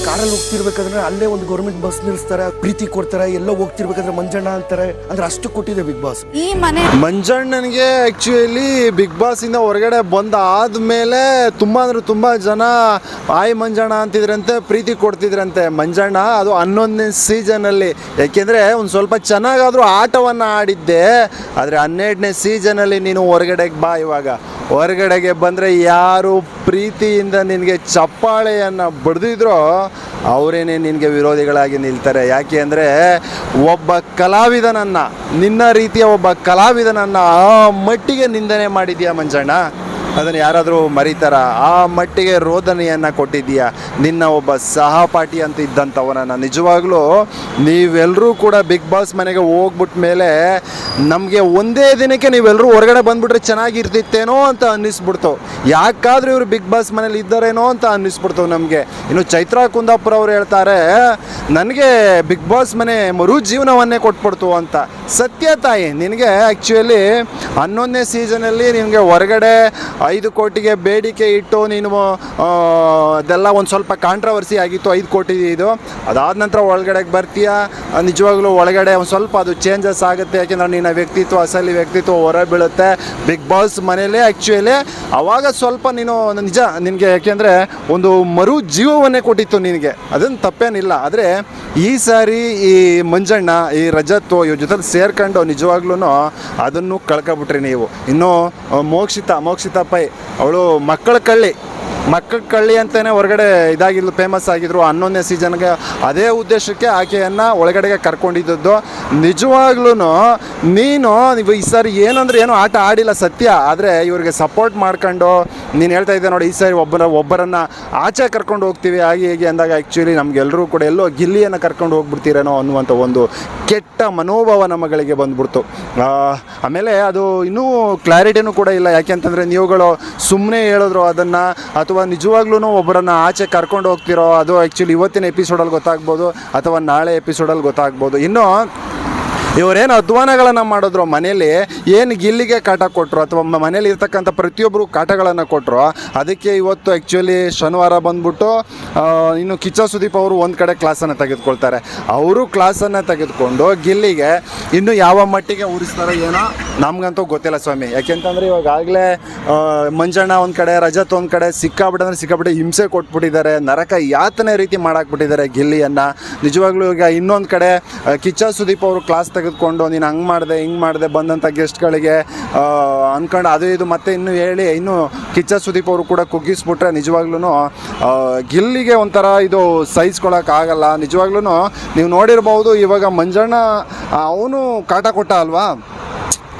ಕಾರಲ್ಲಿ ಹೋಗ್ತಿರ್ಬೇಕಾದ್ರೆ ಅಲ್ಲೇ ಒಂದು ಗೌರ್ಮೆಂಟ್ ಬಸ್ ನಿಲ್ಲಿಸ್ತಾರೆ, ಪ್ರೀತಿ ಕೊಡ್ತಾರೆ, ಎಲ್ಲೋ ಹೋಗ್ತಿರ್ಬೇಕಾದ್ರೆ ಮಂಜಣ್ಣ ಅಂತಾರೆ. ಅಂದ್ರೆ ಅಷ್ಟು ಕೊಟ್ಟಿದೆ ಬಿಗ್ ಬಾಸ್. ಈ ಮನೆ ಮಂಜಣ್ಣನಿಗೆ ಆಕ್ಚುಲಿ ಬಿಗ್ ಬಾಸ್ ಇಂದ ಹೊರಗಡೆ ಬಂದಾದ್ಮೇಲೆ ತುಂಬಾ ಅಂದ್ರೆ ತುಂಬಾ ಜನ ಆಯ್ ಮಂಜಣ್ಣ ಅಂತಿದ್ರಂತೆ, ಪ್ರೀತಿ ಕೊಡ್ತಿದ್ರಂತೆ. ಮಂಜಣ್ಣ ಅದು 11ನೇ ಸೀಸನ್ ಅಲ್ಲಿ, ಯಾಕೆಂದ್ರೆ ಒಂದು ಸ್ವಲ್ಪ ಚೆನ್ನಾಗಾದ್ರೂ ಆಟವನ್ನ ಆಡಿದ್ದೆ. ಆದ್ರೆ 12ನೇ ಸೀಸನ್ ಅಲ್ಲಿ ನೀನು ಹೊರಗಡೆಗೆ ಬಾ. ಇವಾಗ ಹೊರಗಡೆಗೆ ಬಂದರೆ ಯಾರು ಪ್ರೀತಿಯಿಂದ ನಿನಗೆ ಚಪ್ಪಾಳೆಯನ್ನು ಬಡ್ದಿದ್ರೋ ಅವರೇನೆ ನಿನಗೆ ವಿರೋಧಿಗಳಾಗಿ ನಿಲ್ತಾರೆ. ಯಾಕೆ ಅಂದರೆ ಒಬ್ಬ ಕಲಾವಿದನನ್ನು, ನಿನ್ನ ರೀತಿಯ ಒಬ್ಬ ಕಲಾವಿದನನ್ನು ಆ ಮಟ್ಟಿಗೆ ನಿಂದನೆ ಮಾಡಿದ್ಯಾ ಮಂಜಣ್ಣ, ಅದನ್ನು ಯಾರಾದರೂ ಮರೀತಾರ? ಆ ಮಟ್ಟಿಗೆ ರೋದನೆಯನ್ನು ಕೊಟ್ಟಿದ್ದೀಯಾ ನಿನ್ನ ಒಬ್ಬ ಸಹಪಾಠಿ ಅಂತ ಇದ್ದಂಥವನನ್ನು. ನಿಜವಾಗ್ಲೂ ನೀವೆಲ್ಲರೂ ಕೂಡ ಬಿಗ್ ಬಾಸ್ ಮನೆಗೆ ಹೋಗ್ಬಿಟ್ಟ ಮೇಲೆ ನಮಗೆ ಒಂದೇ ದಿನಕ್ಕೆ ನೀವೆಲ್ಲರೂ ಹೊರಗಡೆ ಬಂದುಬಿಟ್ರೆ ಚೆನ್ನಾಗಿರ್ತಿತ್ತೇನೋ ಅಂತ ಅನ್ನಿಸ್ಬಿಡ್ತು. ಯಾಕಾದರೂ ಇವರು ಬಿಗ್ ಬಾಸ್ ಮನೇಲಿ ಇದ್ದಾರೇನೋ ಅಂತ ಅನ್ನಿಸ್ಬಿಡ್ತು ನಮಗೆ. ಇನ್ನು ಚೈತ್ರಾ ಕುಂದಾಪುರ ಅವರು ಹೇಳ್ತಾರೆ, ನನಗೆ ಬಿಗ್ ಬಾಸ್ ಮನೆ ಮರು ಜೀವನವನ್ನೇ ಕೊಟ್ಬಿಡ್ತು ಅಂತ. ಸತ್ಯ ತಾಯಿ, ನಿನಗೆ ಆ್ಯಕ್ಚುಲಿ 11ನೇ ಸೀಸನಲ್ಲಿ ನಿನಗೆ ಹೊರಗಡೆ 5 ಕೋಟಿಗೆ ಬೇಡಿಕೆ ಇಟ್ಟು ನೀನು ಅದೆಲ್ಲ ಒಂದು ಸ್ವಲ್ಪ ಕಾಂಟ್ರವರ್ಸಿ ಆಗಿತ್ತು. 5 ಕೋಟಿ ಇದು, ಅದಾದ ನಂತರ ಒಳಗಡೆಗೆ ಬರ್ತೀಯ. ನಿಜವಾಗ್ಲೂ ಒಳಗಡೆ ಒಂದು ಸ್ವಲ್ಪ ಅದು ಚೇಂಜಸ್ ಆಗುತ್ತೆ, ಯಾಕೆಂದರೆ ನಿನ್ನ ವ್ಯಕ್ತಿತ್ವ, ಅಸಲಿ ವ್ಯಕ್ತಿತ್ವ ಹೊರ ಬೀಳುತ್ತೆ ಬಿಗ್ ಬಾಸ್ ಮನೇಲಿ. ಆ್ಯಕ್ಚುಲಿ ಆವಾಗ ಸ್ವಲ್ಪ ನೀನು ನಿಜ ನಿನಗೆ, ಯಾಕೆಂದರೆ ಒಂದು ಮರು ಜೀವವನ್ನೇ ಕೊಟ್ಟಿತ್ತು ನಿನಗೆ, ಅದನ್ನು ತಪ್ಪೇನಿಲ್ಲ. ಆದರೆ ಈ ಸಾರಿ ಈ ಮಂಜಣ್ಣ, ಈ ರಜತ್ ಇವ್ರ ಜೊತೆ ಸೇರ್ಕೊಂಡು ನಿಜವಾಗ್ಲೂ ಅದನ್ನು ಕಳ್ಕೊಬಿಟ್ರಿ ನೀವು. ಇನ್ನು ಮೋಕ್ಷಿತಾ ಪೈ, ಅವಳು ಮಕ್ಕಳ ಕಳ್ಳಿ ಅಂತಲೇ ಹೊರಗಡೆ ಇದಾಗಿದ್ಲು, ಫೇಮಸ್ ಆಗಿದ್ರು. 11ನೇ ಸೀಸನ್ಗೆ ಅದೇ ಉದ್ದೇಶಕ್ಕೆ ಆಕೆಯನ್ನು ಒಳಗಡೆಗೆ ಕರ್ಕೊಂಡಿದ್ದದ್ದು. ನಿಜವಾಗ್ಲೂ ನೀನು ಈ ಸಾರಿ ಏನಂದ್ರೆ ಏನೋ ಆಟ ಆಡಿಲ್ಲ ಸತ್ಯ, ಆದರೆ ಇವ್ರಿಗೆ ಸಪೋರ್ಟ್ ಮಾಡ್ಕೊಂಡು ನೀನು ಹೇಳ್ತಾ ಇದ್ದೆ ನೋಡಿ, ಈ ಸಾರಿ ಒಬ್ಬರನ್ನು ಆಚೆ ಕರ್ಕೊಂಡು ಹೋಗ್ತೀವಿ ಹಾಗೆ ಹೀಗೆ ಅಂದಾಗ ಆ್ಯಕ್ಚುಲಿ ನಮಗೆಲ್ಲರೂ ಕೂಡ ಎಲ್ಲೋ ಗಿಲ್ಲಿಯನ್ನು ಕರ್ಕೊಂಡು ಹೋಗ್ಬಿಡ್ತೀರೇನೋ ಅನ್ನುವಂಥ ಒಂದು ಕೆಟ್ಟ ಮನೋಭಾವ ನಮ್ಮಗಳಿಗೆ ಬಂದ್ಬಿಡ್ತು. ಆಮೇಲೆ ಅದು ಇನ್ನೂ ಕ್ಲಾರಿಟಿನೂ ಕೂಡ ಇಲ್ಲ, ಯಾಕೆಂತಂದರೆ ನೀವುಗಳು ಸುಮ್ಮನೆ ಹೇಳಿದ್ರು ಅದನ್ನು, ಅಥವಾ ನಿಜವಾಗ್ಲೂ ಒಬ್ಬರನ್ನು ಆಚೆ ಕರ್ಕೊಂಡು ಹೋಗ್ತಿರೋ ಅದು ಆ್ಯಕ್ಚುಲಿ ಇವತ್ತಿನ ಎಪಿಸೋಡಲ್ಲಿ ಗೊತ್ತಾಗ್ಬೋದು, ಅಥವಾ ನಾಳೆ ಎಪಿಸೋಡಲ್ಲಿ ಗೊತ್ತಾಗ್ಬೋದು. ಇನ್ನು ಇವರೇನು ಅಧ್ವಾನಗಳನ್ನು ಮಾಡಿದ್ರು ಮನೇಲಿ, ಏನು ಗಿಲ್ಲಿಗೆ ಕಾಟ ಕೊಟ್ಟರು ಅಥವಾ ಮನೇಲಿ ಇರ್ತಕ್ಕಂಥ ಪ್ರತಿಯೊಬ್ಬರು ಕಾಟಗಳನ್ನು ಕೊಟ್ಟರು, ಅದಕ್ಕೆ ಇವತ್ತು ಆ್ಯಕ್ಚುಲಿ ಶನಿವಾರ ಬಂದ್ಬಿಟ್ಟು ಇನ್ನು ಕಿಚ್ಚ ಸುದೀಪ್ ಅವರು ಒಂದು ಕಡೆ ಕ್ಲಾಸನ್ನು ತೆಗೆದುಕೊಳ್ತಾರೆ. ಅವರು ಕ್ಲಾಸನ್ನು ತೆಗೆದುಕೊಂಡು ಗಿಲ್ಲಿಗೆ ಇನ್ನು ಯಾವ ಮಟ್ಟಿಗೆ ಉರಿಸ್ತಾರೋ ಏನೋ ನಮಗಂತೂ ಗೊತ್ತಿಲ್ಲ ಸ್ವಾಮಿ. ಯಾಕೆಂತಂದರೆ ಇವಾಗಲೇ ಮಂಜಣ್ಣ ಒಂದು ಕಡೆ, ರಜತ್ ಒಂದು ಕಡೆ ಸಿಕ್ಕಾಬಿಟ್ಟೆ ಹಿಂಸೆ ಕೊಟ್ಬಿಟ್ಟಿದ್ದಾರೆ, ನರಕ ಯಾತನೆ ರೀತಿ ಮಾಡಾಕ್ಬಿಟ್ಟಿದ್ದಾರೆ ಗಿಲ್ಲಿಯನ್ನು. ನಿಜವಾಗ್ಲೂ ಈಗ ಇನ್ನೊಂದು ಕಡೆ ಕಿಚ್ಚ ಸುದೀಪ್ ಅವರು ಕ್ಲಾಸ್ ತೆಗೆದುಕೊಂಡು ನೀನು ಹಂಗೆ ಮಾಡಿದೆ ಹಿಂಗೆ ಮಾಡಿದೆ ಬಂದಂಥ ಗೆಸ್ಟ್ಗಳಿಗೆ ಅಂದ್ಕೊಂಡು ಅದು ಇದು ಮತ್ತೆ ಇನ್ನೂ ಹೇಳಿ ಇನ್ನೂ ಕಿಚ್ಚ ಸುದೀಪ್ ಅವರು ಕೂಡ ಕುಗ್ಗಿಸ್ಬಿಟ್ರೆ ನಿಜವಾಗ್ಲೂ ಗಿಲ್ಲಿಗೆ ಒಂಥರ ಇದು ಸಹಿಸ್ಕೊಳಕ್ಕಾಗಲ್ಲ. ನಿಜವಾಗ್ಲೂ ನೀವು ನೋಡಿರ್ಬೋದು, ಇವಾಗ ಮಂಜಣ್ಣ ಅವನು ಕಾಟ ಕೊಟ್ಟ ಅಲ್ವಾ,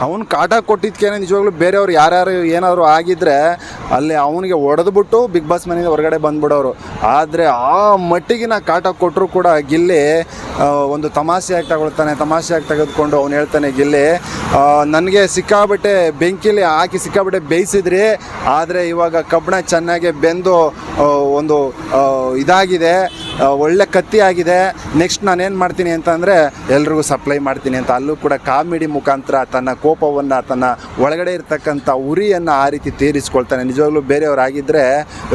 ಅವನು ಕಾಟ ಕೊಟ್ಟಿದ್ದಕ್ಕೇನೆ ನಿಜವಾಗ್ಲೂ ಬೇರೆಯವ್ರು ಯಾರ್ಯಾರು ಏನಾದರೂ ಆಗಿದ್ದರೆ ಅಲ್ಲಿ ಅವನಿಗೆ ಹೊಡೆದ್ಬಿಟ್ಟು ಬಿಗ್ ಬಾಸ್ ಮನೆಯಿಂದ ಹೊರಗಡೆ ಬಂದ್ಬಿಡೋರು. ಆದರೆ ಆ ಮಟ್ಟಿಗಿನ ಕಾಟ ಕೊಟ್ಟರು ಕೂಡ ಗಿಲ್ಲಿ ಒಂದು ತಮಾಷೆಯಾಗಿ ತೆಗೆದುಕೊಂಡು ಅವನು ಹೇಳ್ತಾನೆ, ಗಿಲ್ಲಿ ನನಗೆ ಸಿಕ್ಕಾಬಿಟ್ಟೆ ಬೆಂಕಿಲಿ ಹಾಕಿ ಸಿಕ್ಕಾಬಿಟ್ಟೆ ಬೇಯಿಸಿದ್ರಿ, ಆದರೆ ಇವಾಗ ಕಬ್ಬಣ ಚೆನ್ನಾಗಿ ಬೆಂದು ಒಂದು ಇದಾಗಿದೆ, ಒಳ್ಳೆ ಕತ್ತಿ ಆಗಿದೆ, ನೆಕ್ಸ್ಟ್ ನಾನೇನು ಮಾಡ್ತೀನಿ ಅಂತಂದರೆ ಎಲ್ರಿಗೂ ಸಪ್ಲೈ ಮಾಡ್ತೀನಿ ಅಂತ ಅಲ್ಲೂ ಕೂಡ ಕಾಮಿಡಿ ಮುಖಾಂತರ ತನ್ನ ಕೋಪವನ್ನು, ತನ್ನ ಒಳಗಡೆ ಇರ್ತಕ್ಕಂಥ ಉರಿಯನ್ನು ಆ ರೀತಿ ತೀರಿಸ್ಕೊಳ್ತಾನೆ. ನಿಜವಾಗ್ಲೂ ಬೇರೆಯವರಾಗಿದ್ದರೆ,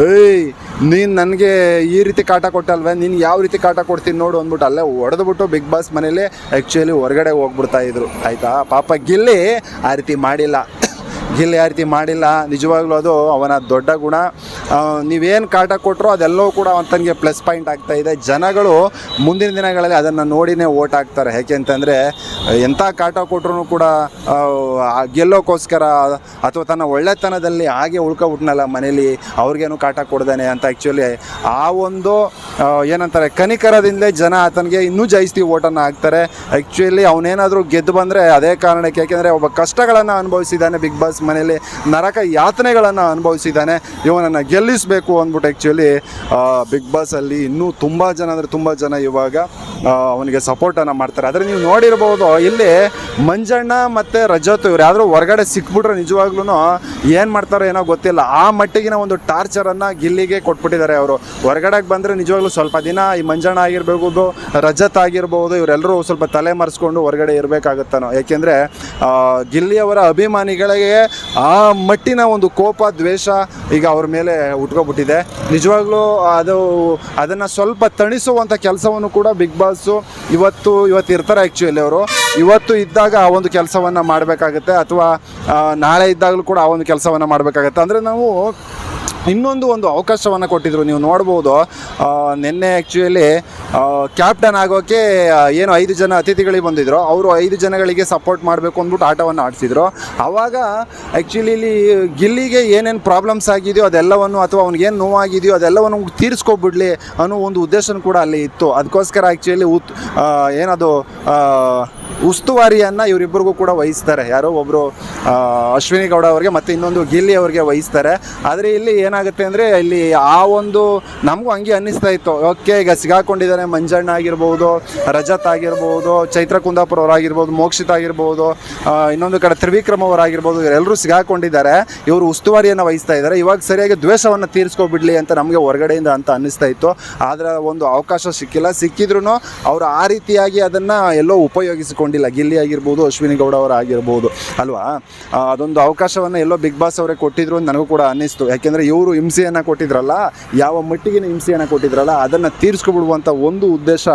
ಏಯ್ ನೀನು ನನಗೆ ಈ ರೀತಿ ಕಾಟ ಕೊಟ್ಟಲ್ವೇ, ನೀನು ಯಾವ ರೀತಿ ಕಾಟ ಕೊಡ್ತೀನಿ ನೋಡು ಅಂದ್ಬಿಟ್ಟು ಅಲ್ಲೇ ಹೊಡೆದ್ಬಿಟ್ಟು ಬಿಗ್ ಬಾಸ್ ಮನೇಲಿ ಆ್ಯಕ್ಚುಲಿ ಹೊರಗಡೆ ಹೋಗ್ಬಿಡ್ತಾಯಿದ್ರು. ಆಯಿತಾ, ಪಾಪ ಗಿಲ್ಲಿ ಆ ರೀತಿ ಮಾಡಿಲ್ಲ. ನಿಜವಾಗ್ಲೂ ಅದು ಅವನ ದೊಡ್ಡ ಗುಣ. ನೀವೇನು ಕಾಟ ಕೊಟ್ಟರು ಅದೆಲ್ಲವೂ ಕೂಡ ಅವನಿಗೆ ಪ್ಲಸ್ ಪಾಯಿಂಟ್ ಆಗ್ತಾಯಿದೆ. ಜನಗಳು ಮುಂದಿನ ದಿನಗಳಲ್ಲಿ ಅದನ್ನು ನೋಡಿನೇ ಓಟ್ ಹಾಕ್ತಾರೆ. ಯಾಕೆ ಅಂತಂದರೆ ಎಂಥ ಕಾಟ ಕೊಟ್ಟರು ಕೂಡ ಗೆಲ್ಲೋಕ್ಕೋಸ್ಕರ ಅಥವಾ ತನ್ನ ಒಳ್ಳೆತನದಲ್ಲಿ ಹಾಗೆ ಉಳ್ಕೊಬಿಟ್ನಲ್ಲ ಮನೇಲಿ, ಅವ್ರಿಗೇನು ಕಾಟ ಕೊಡ್ದಾನೆ ಅಂತ ಆ್ಯಕ್ಚುಲಿ ಆ ಒಂದು ಏನಂತಾರೆ ಕನಿಕರದಿಂದಲೇ ಜನ ಆತನಿಗೆ ಇನ್ನೂ ಜಾಸ್ತಿ ಓಟನ್ನು ಹಾಕ್ತಾರೆ. ಆ್ಯಕ್ಚುಲಿ ಅವನೇನಾದರೂ ಗೆದ್ದು ಬಂದರೆ ಅದೇ ಕಾರಣಕ್ಕೆ, ಯಾಕೆಂದರೆ ಒಬ್ಬ ಕಷ್ಟಗಳನ್ನು ಅನುಭವಿಸಿದ್ದಾನೆ ಬಿಗ್ ಬಾಸ್ ಮನೆಯಲ್ಲಿ, ನರಕ ಯಾತನೆಗಳನ್ನು ಅನುಭವಿಸಿದ್ದಾನೆ, ಇವನನ್ನು ಗೆಲ್ಲಿಸಬೇಕು ಅಂದ್ಬಿಟ್ಟು ಆ್ಯಕ್ಚುಲಿ ಬಿಗ್ ಬಾಸಲ್ಲಿ ಇನ್ನೂ ತುಂಬ ಜನ ಇವಾಗ ಅವನಿಗೆ ಸಪೋರ್ಟನ್ನು ಮಾಡ್ತಾರೆ. ಆದರೆ ನೀವು ನೋಡಿರ್ಬೋದು ಇಲ್ಲಿ ಮಂಜಣ್ಣ ಮತ್ತು ರಜತ್ ಇವ್ರು ಯಾರು ಹೊರಗಡೆ ಸಿಕ್ಬಿಟ್ರೆ ನಿಜವಾಗ್ಲೂ ಏನು ಮಾಡ್ತಾರೋ ಏನೋ ಗೊತ್ತಿಲ್ಲ, ಆ ಮಟ್ಟಿಗಿನ ಒಂದು ಟಾರ್ಚರನ್ನು ಗಿಲ್ಲಿಗೆ ಕೊಟ್ಬಿಟ್ಟಿದ್ದಾರೆ ಅವರು. ಹೊರಗಡೆಗೆ ಬಂದರೆ ನಿಜವಾಗ್ಲೂ ಸ್ವಲ್ಪ ದಿನ ಈ ಮಂಜಣ್ಣ ಆಗಿರ್ಬೋದು, ರಜತ್ ಆಗಿರ್ಬೋದು, ಇವರೆಲ್ಲರೂ ಸ್ವಲ್ಪ ತಲೆ ಮರೆಸ್ಕೊಂಡು ಹೊರಗಡೆ ಇರಬೇಕಾಗುತ್ತಾನೋ. ಯಾಕೆಂದರೆ ಗಿಲ್ಲಿಯವರ ಅಭಿಮಾನಿಗಳಿಗೆ ಆ ಮಟ್ಟಿನ ಒಂದು ಕೋಪ ದ್ವೇಷ ಈಗ ಅವ್ರ ಮೇಲೆ ಉಟ್ಕೊಬಿಟ್ಟಿದೆ. ನಿಜವಾಗ್ಲೂ ಅದನ್ನು ಸ್ವಲ್ಪ ತಣಿಸುವಂಥ ಕೆಲಸವನ್ನು ಕೂಡ ಬಿಗ್ ಬಾಸು ಇವತ್ತು ಇರ್ತಾರೆ. ಆ್ಯಕ್ಚುಲಿ ಅವರು ಇವತ್ತು ಇದ್ದಾಗ ಆ ಒಂದು ಕೆಲಸವನ್ನು ಮಾಡಬೇಕಾಗತ್ತೆ, ಅಥವಾ ನಾಳೆ ಇದ್ದಾಗಲೂ ಕೂಡ ಆ ಒಂದು ಕೆಲಸವನ್ನು ಮಾಡಬೇಕಾಗತ್ತೆ. ಅಂದರೆ ನಾವು ಇನ್ನೊಂದು ಅವಕಾಶವನ್ನು ಕೊಟ್ಟಿದ್ರು. ನೀವು ನೋಡ್ಬೋದು, ನಿನ್ನೆ ಆ್ಯಕ್ಚುಲಿ ಕ್ಯಾಪ್ಟನ್ ಆಗೋಕ್ಕೆ ಏನು 5 ಜನ ಅತಿಥಿಗಳಿಗೆ ಬಂದಿದ್ರು, ಅವರು 5 ಜನಗಳಿಗೆ ಸಪೋರ್ಟ್ ಮಾಡಬೇಕು ಅಂದ್ಬಿಟ್ಟು ಆಟವನ್ನು ಆಡಿಸಿದ್ರು. ಆವಾಗ ಆ್ಯಕ್ಚುಲಿ ಇಲ್ಲಿ ಗಿಲ್ಲಿಗೆ ಏನೇನು ಪ್ರಾಬ್ಲಮ್ಸ್ ಆಗಿದೆಯೋ ಅದೆಲ್ಲವನ್ನು, ಅಥವಾ ಅವ್ನಿಗೇನು ನೋವಾಗಿದೆಯೋ ಅದೆಲ್ಲವನ್ನು ತೀರಿಸ್ಕೊಬಿಡ್ಲಿ ಅನ್ನೋ ಒಂದು ಉದ್ದೇಶ ಕೂಡ ಅಲ್ಲಿ ಇತ್ತು. ಅದಕ್ಕೋಸ್ಕರ ಆ್ಯಕ್ಚುಲಿ ಏನದು ಉಸ್ತುವಾರಿಯನ್ನು ಇವರಿಬ್ಬರಿಗೂ ಕೂಡ ವಹಿಸ್ತಾರೆ. ಯಾರೋ ಒಬ್ಬರು ಅಶ್ವಿನಿ ಗೌಡ ಅವರಿಗೆ ಮತ್ತು ಇನ್ನೊಂದು ಗಿಲ್ಲಿ ಅವರಿಗೆ ವಹಿಸ್ತಾರೆ. ಆದರೆ ಇಲ್ಲಿ ಏನಾಗುತ್ತೆ ಅಂದರೆ ಇಲ್ಲಿ ಆ ಒಂದು ನಮಗೂ ಹಂಗೆ ಅನ್ನಿಸ್ತಾ ಇತ್ತು. ಓಕೆ, ಈಗ ಸಿಗಾಕೊಂಡಿದ್ದಾರೆ ಮಂಜಣ್ಣ ಆಗಿರ್ಬೋದು, ರಜತ್ ಆಗಿರ್ಬೋದು, ಚೈತ್ರ ಕುಂದಾಪುರ ಅವರಾಗಿರ್ಬೋದು, ಮೋಕ್ಷಿತ್ ಆಗಿರ್ಬೋದು, ಇನ್ನೊಂದು ಕಡೆ ತ್ರಿವಿಕ್ರಮ್ ಅವರಾಗಿರ್ಬೋದು, ಇವರೆಲ್ಲರೂ ಸಿಗಾಕೊಂಡಿದ್ದಾರೆ. ಇವರು ಉಸ್ತುವಾರಿಯನ್ನು ವಹಿಸ್ತಾ ಇದ್ದಾರೆ. ಇವಾಗ ಸರಿಯಾಗಿ ದ್ವೇಷವನ್ನು ತೀರಿಸ್ಕೊಬಿಡ್ಲಿ ಅಂತ ನಮಗೆ ಹೊರಗಡೆಯಿಂದ ಅಂತ ಅನ್ನಿಸ್ತಾ ಇತ್ತು. ಆದರೆ ಒಂದು ಅವಕಾಶ ಸಿಕ್ಕಿದ್ರೂ ಅವರು ಆ ರೀತಿಯಾಗಿ ಅದನ್ನು ಎಲ್ಲೋ ಉಪಯೋಗಿಸಿಕೊಂಡಿಲ್ಲ. ಗಿಲ್ಲಿ ಆಗಿರ್ಬೋದು, ಅಶ್ವಿನಿ ಗೌಡ ಅವರು ಆಗಿರ್ಬೋದು ಅಲ್ವಾ. ಅದೊಂದು ಅವಕಾಶವನ್ನು ಎಲ್ಲೋ ಬಿಗ್ ಬಾಸ್ ಅವರೇ ಕೊಟ್ಟಿದ್ರು ಅಂತ ನನಗೂ ಕೂಡ ಅನ್ನಿಸ್ತು. ಯಾಕೆಂದರೆ ಇವರು ಹಿಂಸೆಯನ್ನು ಕೊಟ್ಟಿದ್ರಲ್ಲ, ಯಾವ ಮಟ್ಟಿಗಿನ ಹಿಂಸೆಯನ್ನು ಕೊಟ್ಟಿದ್ರಲ್ಲ ಅದನ್ನು ತೀರಿಸ್ಕೊಬಿಡುವಂಥ ಒಂದು ಉದ್ದೇಶ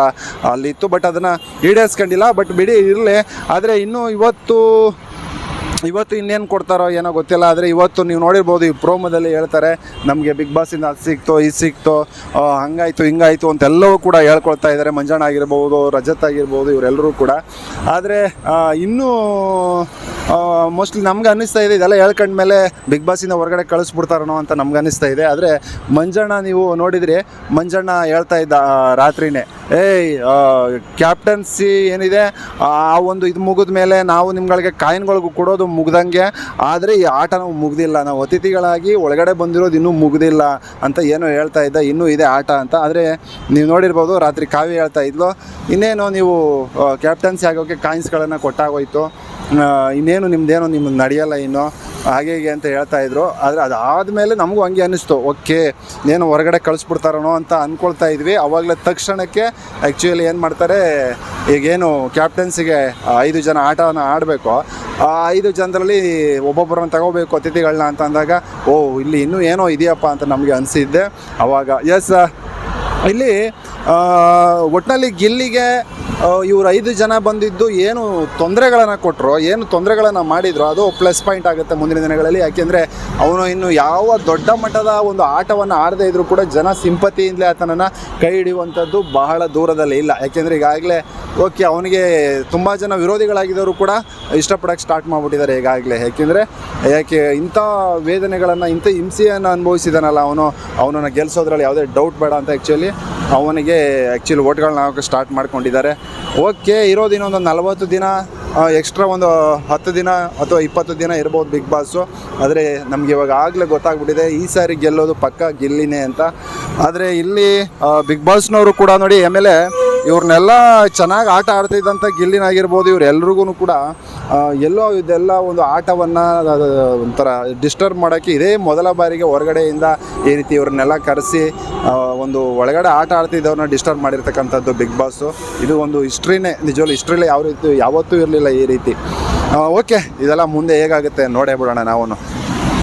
ಅಲ್ಲಿತ್ತು. ಬಟ್ ಅದನ್ನು ಈಡೇರಿಸ್ಕೊಂಡಿಲ್ಲ. ಬಟ್ ಬಿಡಿ, ಇರಲಿ. ಆದರೆ ಇನ್ನೂ ಇವತ್ತು ಇನ್ನೇನು ಕೊಡ್ತಾರೋ ಏನೋ ಗೊತ್ತಿಲ್ಲ. ಆದರೆ ಇವತ್ತು ನೀವು ನೋಡಿರ್ಬೋದು, ಈ ಪ್ರೋಮೋದಲ್ಲಿ ಹೇಳ್ತಾರೆ ನಮಗೆ ಬಿಗ್ ಬಾಸಿಂದ ಅದು ಸಿಕ್ತೋ, ಇದು ಸಿಕ್ತೋ, ಹಂಗಾಯಿತು ಹಿಂಗಾಯಿತು ಅಂತೆಲ್ಲವೂ ಕೂಡ ಹೇಳ್ಕೊಳ್ತಾ ಇದ್ದಾರೆ. ಮಂಜಣ್ಣ ಆಗಿರ್ಬೋದು, ರಜತ್ ಆಗಿರ್ಬೋದು, ಇವರೆಲ್ಲರೂ ಕೂಡ. ಆದರೆ ಇನ್ನೂ ಮೋಸ್ಟ್ಲಿ ನಮ್ಗೆ ಅನ್ನಿಸ್ತಾ ಇದೆ ಇದೆಲ್ಲ ಹೇಳ್ಕೊಂಡ್ಮೇಲೆ ಬಿಗ್ ಬಾಸಿಂದ ಹೊರಗಡೆ ಕಳಿಸ್ಬಿಡ್ತಾರೋ ಅಂತ ನಮ್ಗೆ ಅನ್ನಿಸ್ತಾ ಇದೆ. ಆದರೆ ಮಂಜಣ್ಣ ನೀವು ನೋಡಿದ್ರಿ, ಮಂಜಣ್ಣ ಹೇಳ್ತಾ ಇದ್ದ ರಾತ್ರಿನೇ, ಕ್ಯಾಪ್ಟನ್ಸಿ ಏನಿದೆ ಆ ಒಂದು ಇದು ಮುಗಿದ ಮೇಲೆ ನಾವು ನಿಮ್ಗಳಿಗೆ ಕಾಯಿನ್ಗಳಿಗೂ ಕೊಡೋದು ಮುಗ್ದಂಗೆ, ಆದರೆ ಈ ಆಟ ನಾವು ಮುಗ್ದಿಲ್ಲ, ನಾವು ಅತಿಥಿಗಳಾಗಿ ಒಳಗಡೆ ಬಂದಿರೋದು ಇನ್ನೂ ಮುಗ್ದಿಲ್ಲ ಅಂತ ಏನೋ ಹೇಳ್ತಾ ಇದ್ದ, ಇನ್ನೂ ಇದೆ ಆಟ ಅಂತ. ಆದರೆ ನೀವು ನೋಡಿರ್ಬೋದು, ರಾತ್ರಿ ಕಾವ್ಯ ಹೇಳ್ತಾ ಇದ್ಲು, ಇನ್ನೇನು ನೀವು ಕ್ಯಾಪ್ಟನ್ಸಿ ಆಗೋಕ್ಕೆ ಕಾಯಿನ್ಸ್ಗಳನ್ನು ಕೊಟ್ಟಾಗೋಯ್ತು, ಇನ್ನೇನು ನಿಮ್ಗೆ ನಡೆಯಲ್ಲ ಇನ್ನು ಹಾಗೆ ಹೀಗೆ ಅಂತ ಹೇಳ್ತಾ ಇದ್ರು. ಆದರೆ ಅದಾದಮೇಲೆ ನಮಗೂ ಹಂಗೆ ಅನ್ನಿಸ್ತು, ಓಕೆ ಏನು ಹೊರಗಡೆ ಕಳಿಸ್ಬಿಡ್ತಾರೋ ಅಂತ ಅಂದ್ಕೊಳ್ತಾ ಇದ್ವಿ. ಆವಾಗಲೇ ತಕ್ಷಣಕ್ಕೆ ಆ್ಯಕ್ಚುಲಿ ಏನು ಮಾಡ್ತಾರೆ, ಈಗೇನು ಕ್ಯಾಪ್ಟನ್ಸಿಗೆ 5 ಜನ ಆಟವನ್ನು ಆಡಬೇಕು, ಆ 5 ಜನರಲ್ಲಿ ಒಬ್ಬೊಬ್ಬರನ್ನು ತಗೋಬೇಕು ಅತಿಥಿಗಳನ್ನ ಅಂತ ಅಂದಾಗ, ಇಲ್ಲಿ ಇನ್ನೂ ಏನೋ ಇದೆಯಪ್ಪ ಅಂತ ನಮಗೆ ಅನಿಸಿದ್ದೆ ಆವಾಗ. ಎಸ್, ಇಲ್ಲಿ ಒಟ್ಟಿನಲ್ಲಿ ಗಿಲ್ಲಿಗೆ ಇವರು 5 ಜನ ಬಂದಿದ್ದು ಏನು ತೊಂದರೆಗಳನ್ನು ಕೊಟ್ಟರು, ಏನು ತೊಂದರೆಗಳನ್ನು ಮಾಡಿದ್ರು, ಅದು ಪ್ಲಸ್ ಪಾಯಿಂಟ್ ಆಗುತ್ತೆ ಮುಂದಿನ ದಿನಗಳಲ್ಲಿ. ಯಾಕೆಂದರೆ ಅವನು ಇನ್ನು ಯಾವ ದೊಡ್ಡ ಮಟ್ಟದ ಒಂದು ಆಟವನ್ನು ಆಡದೇ ಇದ್ರೂ ಕೂಡ ಜನ ಸಿಂಪತಿಯಿಂದಲೇ ಆತನನ್ನು ಕೈ ಹಿಡಿಯುವಂಥದ್ದು ಬಹಳ ದೂರದಲ್ಲಿ ಇಲ್ಲ. ಯಾಕೆಂದರೆ ಈಗಾಗಲೇ ಓಕೆ, ಅವನಿಗೆ ತುಂಬ ಜನ ವಿರೋಧಿಗಳಾಗಿದ್ದವರು ಕೂಡ ಇಷ್ಟಪಡೋಕ್ಕೆ ಸ್ಟಾರ್ಟ್ ಮಾಡಿಬಿಟ್ಟಿದ್ದಾರೆ ಈಗಾಗಲೇ. ಯಾಕೆ ಇಂಥ ವೇದನೆಗಳನ್ನು, ಇಂಥ ಹಿಂಸೆಯನ್ನು ಅನುಭವಿಸಿದಾನಲ್ಲ ಅವನನ್ನು ಗೆಲ್ಲಿಸೋದ್ರಲ್ಲಿ ಯಾವುದೇ ಡೌಟ್ ಬೇಡ ಅಂತ ಅವನಿಗೆ ಓಟ್ಗಳನ್ನ ಹಾಕೋಕ್ಕೆ ಸ್ಟಾರ್ಟ್ ಮಾಡ್ಕೊಂಡಿದ್ದಾರೆ. ಓಕೆ, ಇರೋದು ಇನ್ನೊಂದು 40 ದಿನ, ಎಕ್ಸ್ಟ್ರಾ ಒಂದು 10 ದಿನ ಅಥವಾ 20 ದಿನ ಇರ್ಬೋದು ಬಿಗ್ ಬಾಸು. ಆದರೆ ನಮಗೆ ಇವಾಗ ಆಗಲೇ ಗೊತ್ತಾಗ್ಬಿಟ್ಟಿದೆ ಈ ಸಾರಿ ಗೆಲ್ಲೋದು ಪಕ್ಕ ಗಿಲ್ಲಿನೇ ಅಂತ. ಆದರೆ ಇಲ್ಲಿ ಬಿಗ್ ಬಾಸ್ನವರು ಕೂಡ ನೋಡಿ, ಆಮೇಲೆ ಇವ್ರನ್ನೆಲ್ಲ ಚೆನ್ನಾಗಿ ಆಟ ಆಡ್ತಿದ್ದಂಥ ಗಿಲ್ಲಿನಾಗಿರ್ಬೋದು, ಇವರೆಲ್ರಿಗೂ ಕೂಡ ಎಲ್ಲೋ ಇದೆಲ್ಲ ಒಂದು ಆಟವನ್ನು ಒಂಥರ ಡಿಸ್ಟರ್ಬ್ ಮಾಡೋಕ್ಕೆ ಇದೇ ಮೊದಲ ಬಾರಿಗೆ ಹೊರಗಡೆಯಿಂದ ಈ ರೀತಿ ಇವ್ರನ್ನೆಲ್ಲ ಕರೆಸಿ ಒಂದು ಒಳಗಡೆ ಆಟ ಆಡ್ತಿದ್ದವ್ರನ್ನ ಡಿಸ್ಟರ್ಬ್ ಮಾಡಿರ್ತಕ್ಕಂಥದ್ದು ಬಿಗ್ ಬಾಸು. ಇದು ಒಂದು ಹಿಸ್ಟ್ರಿನೇ, ನಿಜವಾಗ್ಲೂ ಹಿಸ್ಟ್ರಿಲೇ ಯಾವ ರೀತಿ ಯಾವತ್ತೂ ಇರಲಿಲ್ಲ ಈ ರೀತಿ. ಓಕೆ, ಇದೆಲ್ಲ ಮುಂದೆ ಹೇಗಾಗುತ್ತೆ ನೋಡೇ ಬಿಡೋಣ ನಾವು.